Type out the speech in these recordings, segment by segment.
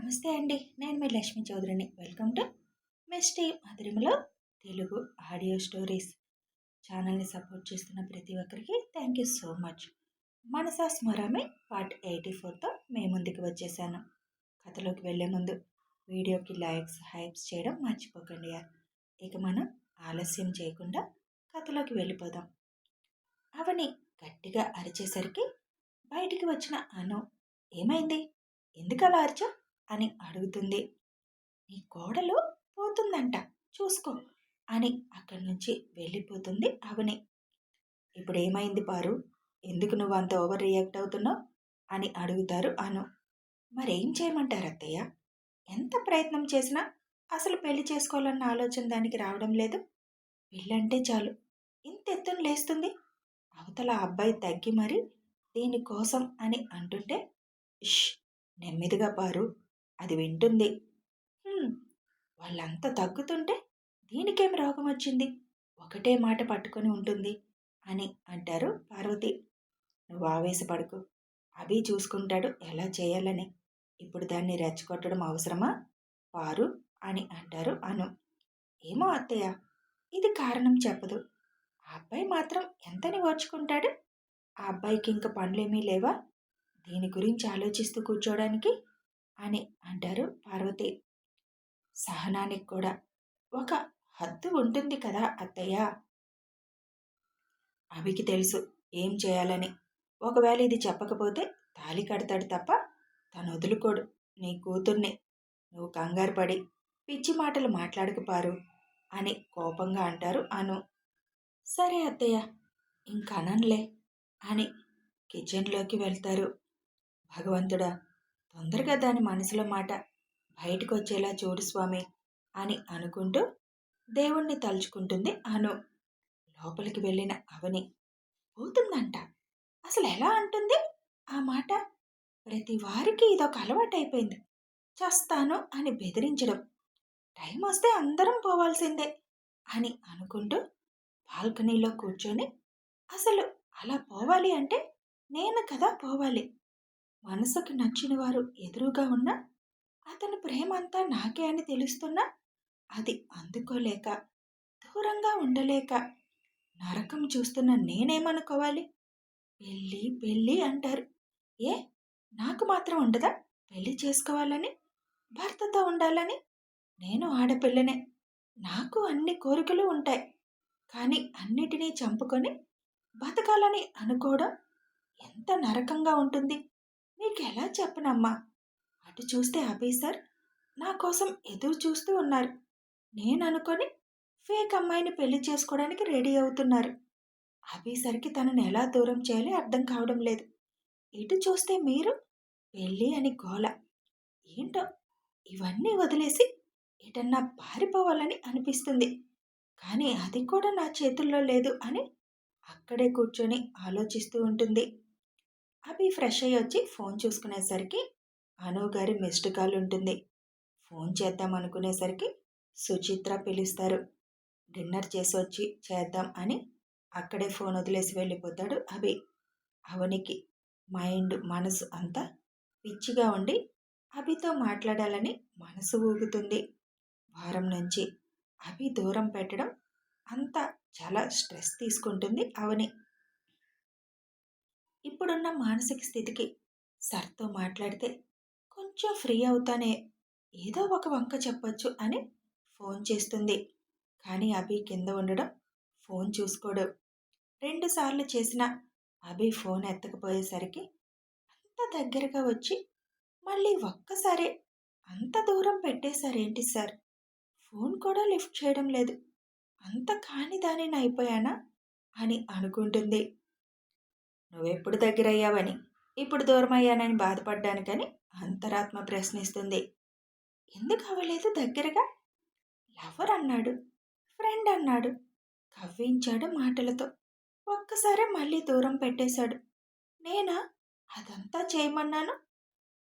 నమస్తే అండి. నేను మీ లక్ష్మీ చౌదరిని. వెల్కమ్ టు మిస్టీ మధురిమలో తెలుగు ఆడియో స్టోరీస్ ఛానల్ని సపోర్ట్ చేస్తున్న ప్రతి ఒక్కరికి థ్యాంక్ యూ సో మచ్. మనసా స్మరమే పార్ట్ 84తో మీ ముందుకు వచ్చేసాను. కథలోకి వెళ్ళే ముందు వీడియోకి లైక్స్ హైప్స్ చేయడం మర్చిపోకండి యార్. ఇక మనం ఆలస్యం చేయకుండా కథలోకి వెళ్ళిపోదాం. అవని గట్టిగా అరిచేసరికి బయటికి వచ్చిన అను, ఏమైంది, ఎందుకు అలా అరిచా అని అడుగుతుంది. నీ కోడలు పోతుందంట, చూసుకో అని అక్కడి నుంచి వెళ్ళిపోతుంది అవని. ఇప్పుడు ఏమైంది పారు, ఎందుకు నువ్వు అంత ఓవర్ రియాక్ట్ అవుతున్నావు అని అడుగుతారు అను. మరేం చేయమంటారు అత్తయ్య, ఎంత ప్రయత్నం చేసినా అసలు పెళ్లి చేసుకోవాలన్న ఆలోచన దానికి రావడం లేదు. పెళ్ళంటే చాలు ఇంత ఎత్తున లేస్తుంది. అవతల అబ్బాయి తగ్గి మరి దీనికోసం అని అంటుంటే, ఇష్, నెమ్మదిగా పారు, అది వింటుంది. వాళ్ళంతా తగ్గుతుంటే దీనికేం రోగం వచ్చింది, ఒకటే మాట పట్టుకొని ఉంటుంది అని అంటారు పార్వతి. నువ్వు ఆవేశపడకు, అభి చూసుకుంటాడు ఎలా చేయాలని. ఇప్పుడు దాన్ని రెచ్చగొట్టడం అవసరమా పారు అని అంటారు అను. ఏమో అత్తయ్య, ఇది కారణం చెప్పదు. ఆ అబ్బాయి మాత్రం ఎంతని ఓర్చుకుంటాడు. ఆ అబ్బాయికి ఇంక పనులేమీ లేవా దీని గురించి ఆలోచిస్తూ కూర్చోడానికి అని అంటారు పార్వతి. సహనానికి కూడా ఒక హద్దు ఉంటుంది కదా అత్తయ్య. అవికి తెలుసు ఏం చేయాలని. ఒకవేళ ఇది చెప్పకపోతే తాళి కడతాడు తప్ప తను వదులుకోడు నీ కూతుర్ని. నువ్వు కంగారు పడి పిచ్చి మాటలు మాట్లాడకపోరు అని కోపంగా అంటారు అను. సరే అత్తయ్య, ఇంకనలే అని కిచెన్లోకి వెళ్తారు. భగవంతుడా, తొందరగా దాని మనసులో మాట బయటకు వచ్చేలా చూడు స్వామి అని అనుకుంటూ దేవుణ్ణి తలుచుకుంటుంది అను. లోపలికి వెళ్ళిన అవని, పోతుందంట, అసలు ఎలా అంటుంది ఆ మాట? ప్రతి వారికి ఇదొక అలవాటైపోయింది. చస్తాను అని బెదిరించడం, టైం వస్తే అందరం పోవాల్సిందే అని అనుకుంటూ బాల్కనీలో కూర్చొని, అసలు అలా పోవాలి అంటే నేను కదా పోవాలి. మనసుకు నచ్చిన వారు ఎదురుగా ఉన్నా అతని ప్రేమంతా నాకే అని తెలుస్తున్నా అది అందుకోలేక, దూరంగా ఉండలేక నరకం చూస్తున్న నేనేమనుకోవాలి? పెళ్ళి పెళ్ళి అంటారు. ఏ, నాకు మాత్రం ఉండదా పెళ్ళి చేసుకోవాలని, భర్తతో ఉండాలని? నేను ఆడపిల్లనే, నాకు అన్ని కోరికలు ఉంటాయి. కానీ అన్నిటినీ చంపుకొని బతకాలని అనుకోవడం ఎంత నరకంగా ఉంటుంది మీకు ఎలా చెప్పనమ్మా. అటు చూస్తే ఆఫీసర్ నా కోసం ఎదురు చూస్తూ ఉన్నారు. నేను అనుకొని ఫేక్ అమ్మాయిని పెళ్లి చేసుకోవడానికి రెడీ అవుతున్నారు. ఆఫీసర్కి తనను ఎలా దూరం చేయాలో అర్థం కావడం లేదు. ఇటు చూస్తే మీరు పెళ్ళి అని గోల. ఏంటో ఇవన్నీ వదిలేసి ఎటన్నా పారిపోవాలని అనిపిస్తుంది. కానీ అది కూడా నా చేతుల్లో లేదు అని అక్కడే కూర్చొని ఆలోచిస్తూ ఉంటుంది. అభి ఫ్రెష్ అయ్యి వచ్చి ఫోన్ చూసుకునేసరికి అను గారి మిస్డ్ కాల్ ఉంటుంది. ఫోన్ చేద్దాం అనుకునేసరికి సుచిత్ర పిలుస్తారు. డిన్నర్ చేసి వచ్చి చేద్దాం అని అక్కడే ఫోన్ వదిలేసి వెళ్ళిపోతాడు అభి. అవనికి మైండ్ మనసు అంతా పిచ్చిగా ఉండి అభితో మాట్లాడాలని మనసు ఊగుతుంది. వారం నుంచి అభి దూరం పెట్టడం అంతా చాలా స్ట్రెస్ తీసుకుంటుంది అవని. ఇప్పుడున్న మానసిక స్థితికి సార్తో మాట్లాడితే కొంచెం ఫ్రీ అవుతానే, ఏదో ఒక వంక చెప్పొచ్చు అని ఫోన్ చేస్తుంది. కానీ అభి కింద ఉండడం ఫోన్ చూసుకోడు. 2 సార్లు చేసినా అభి ఫోన్ ఎత్తకపోయేసరికి అంత దగ్గరగా వచ్చి మళ్ళీ ఒక్కసారే అంత దూరం పెట్టేశారేంటి సార్, ఫోన్ కూడా లిఫ్ట్ చేయడం లేదు, అంత కాని దానిని అయిపోయానా అని అనుకుంటుంది. నువ్వెప్పుడు దగ్గరయ్యావని, ఇప్పుడు దూరం అయ్యానని బాధపడ్డానికని అంతరాత్మ ప్రశ్నిస్తుంది. ఎందుకు అవ్వలేదు దగ్గరగా? లవర్ అన్నాడు, ఫ్రెండ్ అన్నాడు, కవ్వించాడు మాటలతో, ఒక్కసారే మళ్ళీ దూరం పెట్టేశాడు. నేనా అదంతా చేయమన్నాను?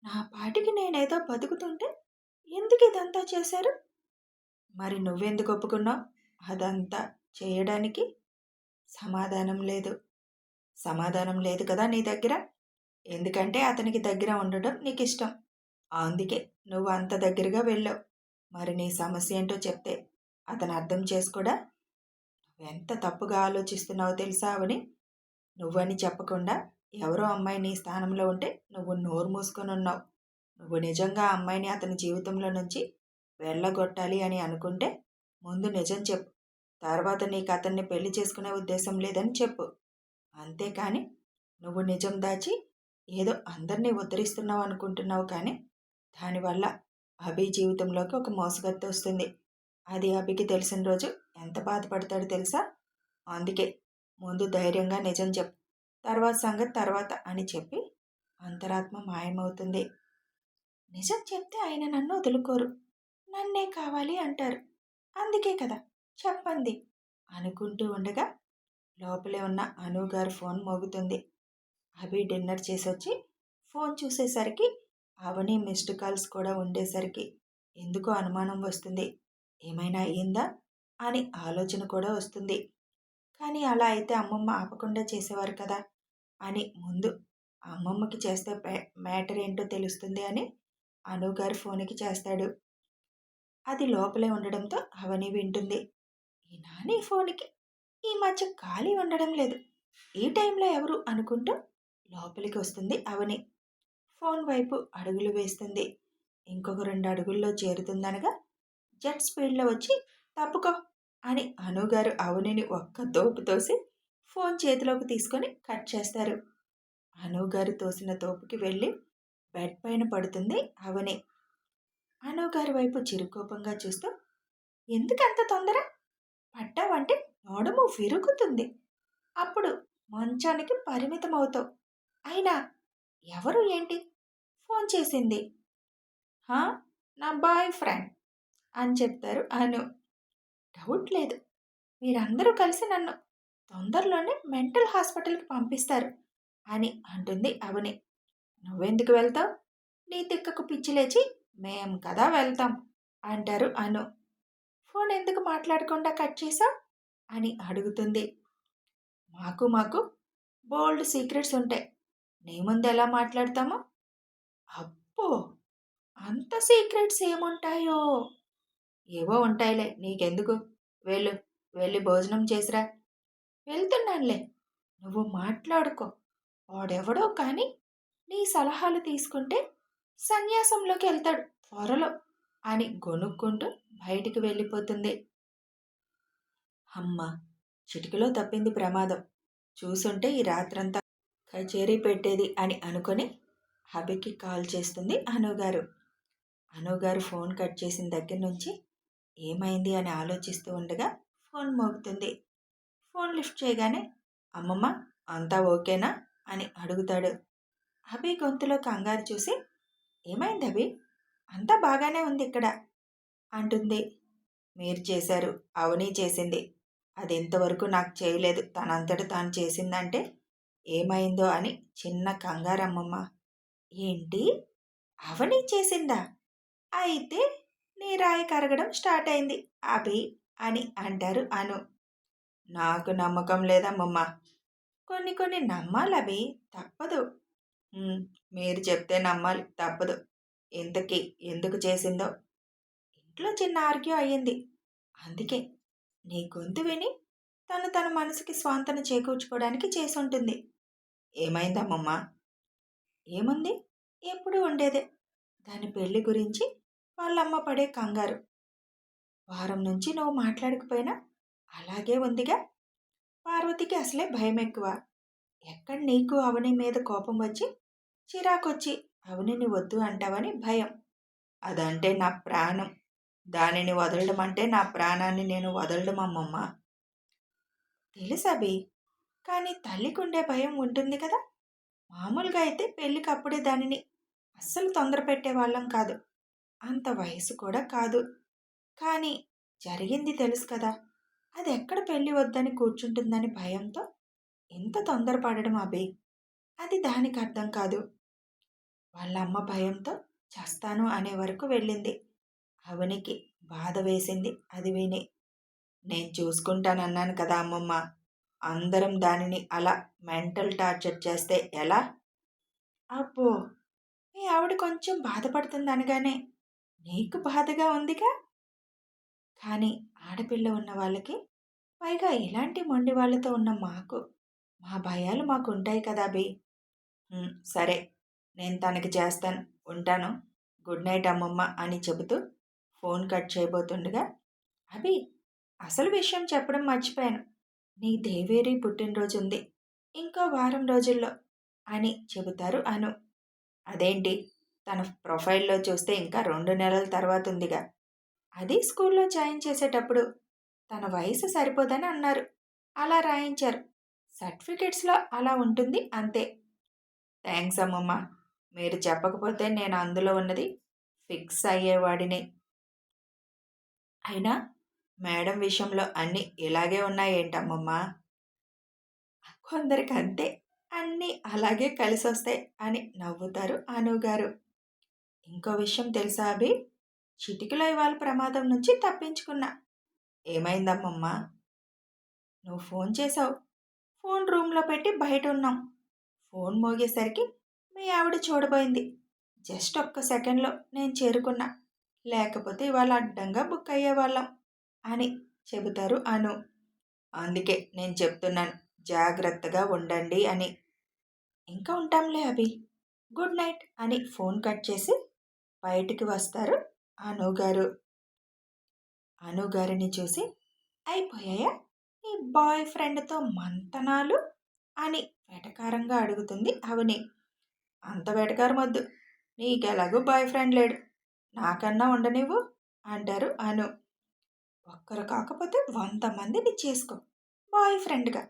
నా పాటికి నేనేదో బతుకుతుంటే ఎందుకు ఇదంతా చేశారు? మరి నువ్వెందుకు ఒప్పుకున్నావు అదంతా చేయడానికి? సమాధానం లేదు. సమాధానం లేదు కదా నీ దగ్గర, ఎందుకంటే అతనికి దగ్గర ఉండడం నీకు ఇష్టం. అందుకే నువ్వు అంత దగ్గరగా వెళ్ళావు. మరి నీ సమస్య ఏంటో చెప్తే అతను అర్థం చేసుకోడా? నువ్వెంత తప్పుగా ఆలోచిస్తున్నావో తెలుసా అవని? నువ్వని చెప్పకుండా ఎవరో అమ్మాయి నీ స్థానంలో ఉంటే నువ్వు నోరు మూసుకొని ఉన్నావు. నువ్వు నిజంగా ఆ అమ్మాయిని అతని జీవితంలో నుంచి వెళ్ళగొట్టాలి అని అనుకుంటే ముందు నిజం చెప్పు. తర్వాత నీకు అతన్ని పెళ్లి చేసుకునే ఉద్దేశం లేదని చెప్పు. అంతేకాని నువ్వు నిజం దాచి ఏదో అందరినీ ఉద్ధరిస్తున్నావు అనుకుంటున్నావు, కానీ దానివల్ల అభి జీవితంలోకి ఒక మోసగత్తె వస్తుంది. అది అభికి తెలిసిన రోజు ఎంత బాధపడతాడో తెలుసా? అందుకే ముందు ధైర్యంగా నిజం చెప్పు. తర్వాత సంగతి తర్వాత అని చెప్పి అంతరాత్మ మాయమవుతుంది. నిజం చెప్తే ఆయన నన్ను వదులుకోరు. నన్నే కావాలి అంటారు. అందుకే కదా చెప్పండి అనుకుంటూ ఉండగా లోపలే ఉన్న అనుగారు ఫోన్ మోగుతుంది. అభి డిన్నర్ చేసొచ్చి ఫోన్ చూసేసరికి అవని మిస్డ్ కాల్స్ కూడా ఉండేసరికి ఎందుకో అనుమానం వస్తుంది. ఏమైనా అయ్యిందా అని ఆలోచన కూడా వస్తుంది. కానీ అలా అయితే అమ్మమ్మ ఆపకుండా చేసేవారు కదా అని ముందు అమ్మమ్మకి చేస్తే మ్యాటర్ ఏంటో తెలుస్తుంది అని అనుగారు ఫోన్కి చేస్తాడు. అది లోపలే ఉండడంతో అవని వింటుంది. ఈ నాని ఫోన్కి ఈ మధ్య ఖాళీ ఉండడం లేదు. ఈ టైంలో ఎవరు అనుకుంటూ లోపలికి వస్తుంది అవని. ఫోన్ వైపు అడుగులు వేస్తుంది. ఇంకొక 2 అడుగుల్లో చేరుతుందనగా జెట్ స్పీడ్లో వచ్చి తప్పుకో అని అనుగారు అవనిని ఒక్క తోపు తోసి ఫోన్ చేతిలోకి తీసుకొని కట్ చేస్తారు. అనుగారు తోసిన తోపుకి వెళ్ళి బెడ్ పైన పడుతుంది అవని. అనుగారి వైపు చిరుకోపంగా చూస్తూ, ఎందుకంత తొందర? పడ్డావంటే నడుము విరుగుతుంది. అప్పుడు మంచానికి పరిమితమవుతావు. అయినా ఎవరు ఏంటి ఫోన్ చేసింది? హా, నా బాయ్ ఫ్రెండ్ అని చెప్తారు అను. డౌట్ లేదు, మీరందరూ కలిసి నన్ను తొందరలోనే మెంటల్ హాస్పిటల్కి పంపిస్తారు అని అంటుంది అవని. నువ్వెందుకు వెళ్తావు? నీ తిక్కకు పిచ్చి లేచి మేం కదా వెళ్తాం అంటారు అను. ఫోన్ ఎందుకు మాట్లాడకుండా కట్ చేసావు అని అడుగుతుంది. మాకు మాకు బోల్డ్ సీక్రెట్స్ ఉంటాయి, నీ ముందు ఎలా మాట్లాడతామో. అబ్బో, అంత సీక్రెట్స్ ఏముంటాయో? ఏవో ఉంటాయిలే, నీకెందుకు? వెళ్ళు, వెళ్ళి భోజనం చేసిరా. వెళ్తున్నానులే, నువ్వు మాట్లాడుకో. వాడెవడో కానీ నీ సలహాలు తీసుకుంటే సన్యాసంలోకి వెళ్తాడు త్వరలో అని గొనుక్కుంటూ బయటికి వెళ్ళిపోతుంది. అమ్మ, చిటికలో తప్పింది ప్రమాదం. చూసుంటే ఈ రాత్రంతా కచేరీ పెట్టేది అని అనుకొని అభికి కాల్ చేస్తుంది అనుగారు. అనుగారు ఫోన్ కట్ చేసిన దగ్గర నుంచి ఏమైంది అని ఆలోచిస్తూ ఉండగా ఫోన్ మోగుతుంది. ఫోన్ లిఫ్ట్ చేయగానే అమ్మమ్మ అంతా ఓకేనా అని అడుగుతాడు. అభి గొంతులో కంగారు చూసి, ఏమైంది అభి? అంతా బాగానే ఉంది ఇక్కడ అంటుంది. మీరు చేశారు, అవని చేసింది. అది ఇంతవరకు నాకు చేయలేదు. తనంతట తాను చేసిందంటే ఏమైందో అని చిన్న కంగారమ్మమ్మ. ఏంటి, అవని చేసిందా? అయితే నీ రాయి కరగడం స్టార్ట్ అయింది అభి అని అంటారు అను. నాకు నమ్మకం లేదమ్మమ్మ. కొన్ని కొన్ని నమ్మాలి అభి, తప్పదు. మీరు చెప్తే నమ్మాలి, తప్పదు. ఇంతకీ ఎందుకు చేసిందో? ఇంట్లో చిన్న ఆర్గ్యూ అయ్యింది, అందుకే. నీ గొంతు విని తన మనసుకి స్వాంతన చేకూర్చుకోవడానికి చేసుంటుంది. ఏమైందమ్మమ్మా? ఏముంది, ఎప్పుడూ ఉండేదే. దాని పెళ్లి గురించి వాళ్ళమ్మ పడే కంగారు. వారం నుంచి నువ్వు మాట్లాడకపోయినా అలాగే ఉందిగా. పార్వతికి అసలే భయం ఎక్కువ. ఎక్కడ నీకు అవని మీద కోపం వచ్చి చిరాకొచ్చి అవనిని వద్దు అంటావని భయం. అదంటే నా ప్రాణం. దానిని వదలడం అంటే నా ప్రాణాన్ని నేను వదలడం అమ్మమ్మ. తెలుసబి, కానీ తల్లికుండే భయం ఉంటుంది కదా. మామూలుగా అయితే పెళ్ళికి అప్పుడే దానిని అస్సలు తొందర పెట్టేవాళ్ళం కాదు. అంత వయసు కూడా కాదు. కానీ జరిగింది తెలుసు కదా. అది ఎక్కడ పెళ్ళి వద్దని కూర్చుంటుందని భయంతో ఎంత తొందరపడడం అబి, అది దానికి అర్థం కాదు. వాళ్ళ అమ్మ భయంతో చస్తాను అనే వరకు వెళ్ళింది. అవనికి బాధ వేసింది అది విని. నేను చూసుకుంటానన్నాను కదా అమ్మమ్మ. అందరం దానిని అలా మెంటల్ టార్చర్ చేస్తే ఎలా? అబ్బో, మీ ఆవిడ కొంచెం బాధపడుతుందనగానే నీకు బాధగా ఉందిగా. కానీ ఆడపిల్ల ఉన్న వాళ్ళకి, పైగా ఇలాంటి మొండి వాళ్ళతో ఉన్న మాకు, మా భయాలు మాకుంటాయి కదా అభి. సరే, నేను తనకి చేస్తాను. ఉంటాను. గుడ్ నైట్ అమ్మమ్మ అని చెబుతూ ఫోన్ కట్ చేయబోతుండగా, అభి, అసలు విషయం చెప్పడం మర్చిపోయాను. నీ దేవేరి పుట్టినరోజు ఉంది ఇంకో వారం రోజుల్లో అని చెబుతారు అను. అదేంటి, తన ప్రొఫైల్లో చూస్తే ఇంకా 2 నెలల తర్వాత ఉందిగా. అది స్కూల్లో జాయిన్ చేసేటప్పుడు తన వయసు సరిపోదని అన్నారు. అలా రాయించారు. సర్టిఫికెట్స్లో అలా ఉంటుంది అంతే. థ్యాంక్స్ అమ్మమ్మ. మీరు చెప్పకపోతే నేను అందులో ఉన్నది ఫిక్స్ అయ్యేవాడిని. అయినా మేడం విషయంలో అన్నీ ఇలాగే ఉన్నాయేంటమ్మమ్మా? కొందరికి అంతే, అన్నీ అలాగే కలిసొస్తాయి అని నవ్వుతారు అనుగారు. ఇంకో విషయం తెలుసా అభి? చిటికలో ఇవాళ ప్రమాదం నుంచి తప్పించుకున్నా. ఏమైందమ్మమ్మా? నువ్వు ఫోన్ చేసావు. ఫోన్ రూమ్లో పెట్టి బయట ఉన్నాం. ఫోన్ మోగేసరికి మీ ఆవిడ చూడబోయింది. జస్ట్ ఒక్క సెకండ్లో నేను చేరుకున్నా. లేకపోతే ఇవాళ అడ్డంగా బుక్ అయ్యేవాళ్ళం అని చెబుతారు అను. అందుకే నేను చెప్తున్నాను, జాగ్రత్తగా ఉండండి అని. ఇంకా ఉంటాంలే అభి. గుడ్ నైట్ అని ఫోన్ కట్ చేసి బయటికి వస్తారు అనుగారు. అనుగారిని చూసి, అయిపోయాయా నీ బాయ్ ఫ్రెండ్తో మంతనాలు అని వెటకారంగా అడుగుతుంది అవని. అంత వెటకారం వద్దు. నీకెలాగూ బాయ్ ఫ్రెండ్ లేడు, నాకన్నా ఉండనివ్వు అంటారు అను. ఒక్కరు కాకపోతే 100 మందిని చేసుకో బాయ్ ఫ్రెండ్గా,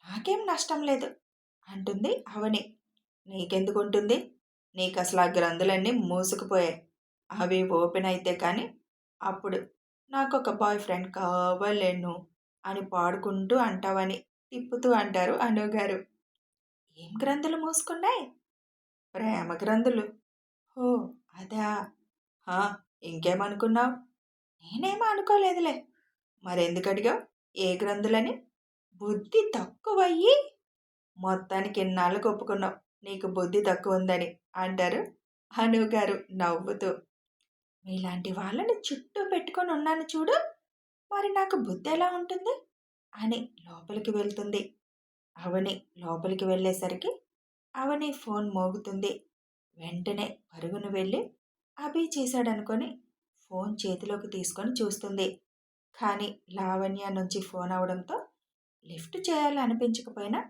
నాకేం నష్టం లేదు అంటుంది అవని. నీకెందుకు ఉంటుంది? నీకు అసలు ఆ గ్రంథులన్నీ మూసుకుపోయాయి. అవి ఓపెన్ అయితే కానీ అప్పుడు నాకొక బాయ్ ఫ్రెండ్ కావాలేను అని పాడుకుంటూ అంటావని తిప్పుతూ అంటారు అనుగారు. ఏం గ్రంథులు మూసుకున్నాయి? ప్రేమ గ్రంథులు. ఓ, అదా? హా, ఇంకేమనుకున్నావు? నేనేమో అనుకోలేదులే. మరెందుకు అడిగావు ఏ గ్రంథులని? బుద్ధి తక్కువయ్యి మొత్తానికి ఇన్నాళ్ళకు ఒప్పుకున్నావు నీకు బుద్ధి తక్కువ ఉందని అంటారు అనుగారు నవ్వుతూ. మీలాంటి వాళ్ళని చుట్టూ పెట్టుకొని ఉన్నాను చూడు, మరి నాకు బుద్ధి ఎలా ఉంటుంది అని లోపలికి వెళ్తుంది. అవని లోపలికి వెళ్ళేసరికి అవని ఫోన్ మోగుతుంది. వెంటనే పరుగున వెళ్ళి అభి చేశాడనుకొని ఫోన్ చేతిలోకి తీసుకొని చూస్తుంది. కానీ లావణ్య నుంచి ఫోన్ అవడంతో లిఫ్ట్ చేయాలనిపించకపోయినా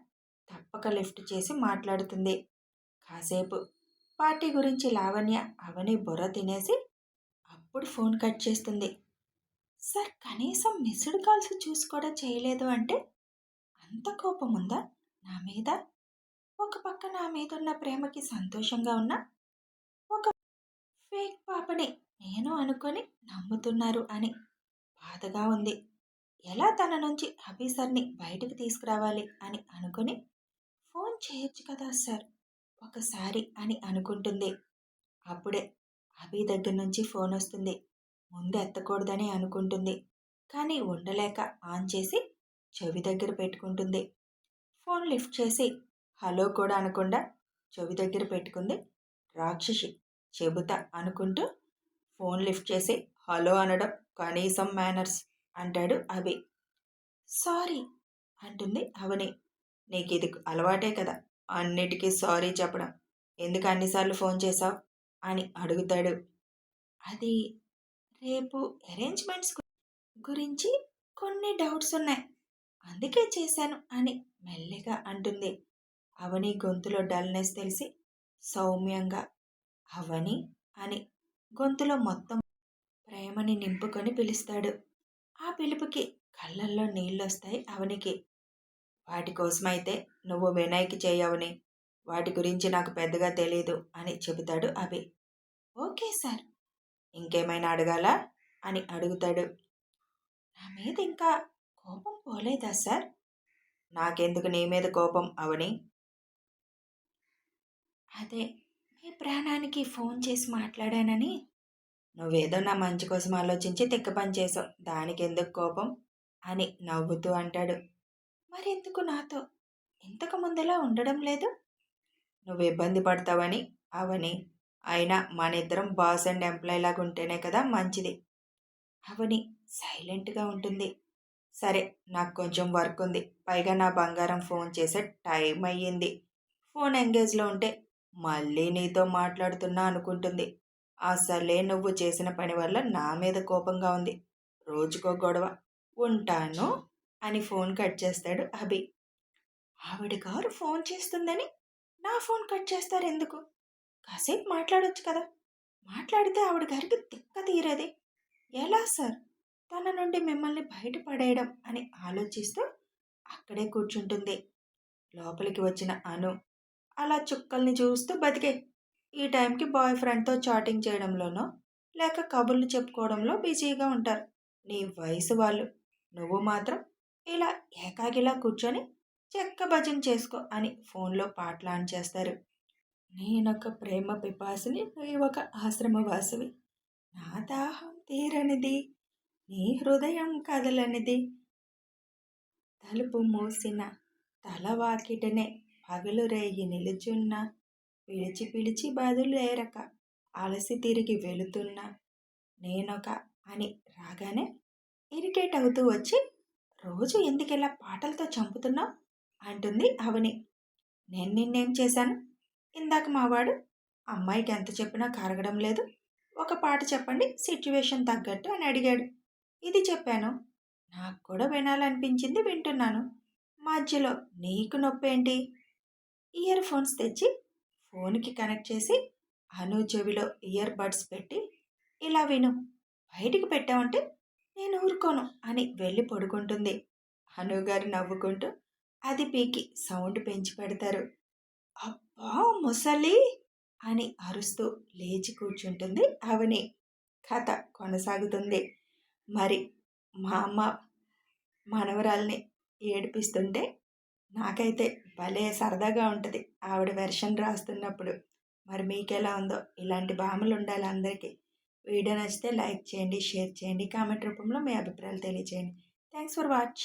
తప్పక లిఫ్ట్ చేసి మాట్లాడుతుంది. కాసేపు పార్టీ గురించి లావణ్య అవని బుర్ర తినేసి అప్పుడు ఫోన్ కట్ చేస్తుంది. సార్, కనీసం మిస్డ్ కాల్స్ చూసి కూడా చేయలేదు అంటే అంత కోపం ఉందా నా మీద? ఒక పక్క నా మీద ఉన్న ప్రేమకి సంతోషంగా ఉన్న ఒక ఫేక్ పాపని నేను అనుకొని నమ్ముతున్నారు అని బాధగా ఉంది. ఎలా తన నుంచి అభిసర్ని బయటకు తీసుకురావాలి అని అనుకుని ఫోన్ చేయొచ్చు కదా సార్ ఒకసారి అని అనుకుంటుంది. అప్పుడే అభి దగ్గర నుంచి ఫోన్ వస్తుంది. ముందు ఎత్తకూడదని అనుకుంటుంది. కానీ ఉండలేక ఆన్ చేసి చెవి దగ్గర పెట్టుకుంటుంది. ఫోన్ లిఫ్ట్ చేసి హలో కూడా అనకుండా చెవి దగ్గర పెట్టుకుంది. రాక్షసి, చెబుతా అనుకుంటూ ఫోన్ లిఫ్ట్ చేసి హలో అనడం కనీసం మేనర్స్ అంటాడు అభి. సారీ అంటుంది అవని. నీకు ఇది అలవాటే కదా అన్నిటికీ సారీ చెప్పడం. ఎందుకు అన్నిసార్లు ఫోన్ చేశావు అని అడుగుతాడు. అది రేపు అరేంజ్మెంట్స్ గురించి కొన్ని డౌట్స్ ఉన్నాయి, అందుకే చేశాను అని మెల్లిగా అంటుంది. అవని గొంతులో డల్నెస్ తెలిసి సౌమ్యంగా అవని అని గొంతులో మొత్తం ప్రేమని నింపుకొని పిలుస్తాడు. ఆ పిలుపుకి కళ్ళల్లో నీళ్ళొస్తాయి అవనికి. వాటి కోసమైతే నువ్వు వినయ్కి చేయవని, వాటి గురించి నాకు పెద్దగా తెలీదు అని చెబుతాడు అభి. Okay sir. ఇంకేమైనా అడగాలా అని అడుగుతాడు. నా మీద ఇంకా కోపం పోలేదా సార్? నాకెందుకు నీ మీద కోపం అవని? అదే, మీ ప్రాణానికి ఫోన్ చేసి మాట్లాడానని. నువ్వేదో నా మంచి కోసం ఆలోచించి తిక్క పని చేసావు, దానికెందుకు కోపం అని నవ్వుతూ అంటాడు. మరెందుకు నాతో ఇంతకు ముందులా ఉండడం లేదు? నువ్వు ఇబ్బంది పడతావని అవని అయినా మన ఇద్దరం బాస్ అండ్ ఎంప్లాయ్ లాగా ఉంటేనే కదా మంచిది. అవని సైలెంట్గా ఉంటుంది. సరే, నాకు కొంచెం వర్క్ ఉంది. పైగా నా బంగారం ఫోన్ చేసే టైం అయ్యింది. ఫోన్ ఎంగేజ్లో ఉంటే మళ్ళీ నీతో మాట్లాడుతున్నా అనుకుంటుంది. అసలే నువ్వు చేసిన పని వల్ల నా మీద కోపంగా ఉంది. రోజుకో గొడవ. ఉంటాను అని ఫోన్ కట్ చేస్తాడు అభి. ఆవిడ గారు ఫోన్ చేస్తుందని నా ఫోన్ కట్ చేస్తారెందుకు? కాసేపు మాట్లాడొచ్చు కదా! మాట్లాడితే ఆవిడ గారికి తిక్క తీరేది. ఎలా సార్ తన నుండి మిమ్మల్ని బయటపడేయడం అని ఆలోచిస్తూ అక్కడే కూర్చుంటుంది. లోపలికి వచ్చిన అను అలా చుక్కల్ని చూస్తూ బతికే. ఈ టైంకి బాయ్ ఫ్రెండ్తో చాటింగ్ చేయడంలోనో లేక కబుర్లు చెప్పుకోవడంలో బిజీగా ఉంటారు నీ వయసు వాళ్ళు. నువ్వు మాత్రం ఇలా ఏకాకిలా కూర్చొని చెక్క భజన చేసుకో అని ఫోన్లో పాటలు ఆన్ చేస్తారు. నేనొక ప్రేమ పిపాసిని, నీవొక ఆశ్రమవాసివి. నా దాహం తీరనిది, నీ హృదయం కదలనిది. తలుపు మూసిన తలవాకిటనే పగలు రేయి నిలుచున్న. పిలిచి పిలిచి బదులేరక అలసి తిరిగి వెళుతున్నా. నేనొక అని రాగానే ఇరిటేట్ అవుతూ వచ్చి, రోజు ఎందుకిలా పాటలతో చంపుతున్నావు అంటుంది అవని. నేను నిన్నేం చేశాను? ఇందాక మావాడు అమ్మాయికి ఎంత చెప్పినా కరగడం లేదు. ఒక పాట చెప్పండి సిచ్యువేషన్ తగ్గట్టు అని అడిగాడు. ఇది చెప్పాను. నాకు కూడా వినాలనిపించింది, వింటున్నాను. మధ్యలో నీకు నొప్పేంటి? ఇయర్ ఫోన్స్ తెచ్చి ఫోన్కి కనెక్ట్ చేసి అను చెవిలో ఇయర్ బడ్స్ పెట్టి ఇలా విను. బయటికి పెట్టావంటే నేను ఊరుకోను అని వెళ్ళి పడుకుంటుంది. అనుగారు నవ్వుకుంటూ అది పీకి సౌండ్ పెంచి పెడతారు. అబ్బా ముసలి అని అరుస్తూ లేచి కూర్చుంటుంది అవని. కథ కొనసాగుతుంది. మరి మా అమ్మ మనవరాల్ని ఏడిపిస్తుంటే నాకైతే భలే సరదాగా ఉంటుంది ఆవిడ వెర్షన్ రాస్తున్నప్పుడు. మరి మీకెలా ఉందో? ఇలాంటి భామలు ఉండాలి అందరికీ. వీడియో నచ్చితే లైక్ చేయండి, షేర్ చేయండి, కామెంట్ రూపంలో మీ అభిప్రాయాలు తెలియచేయండి. Thanks for watching.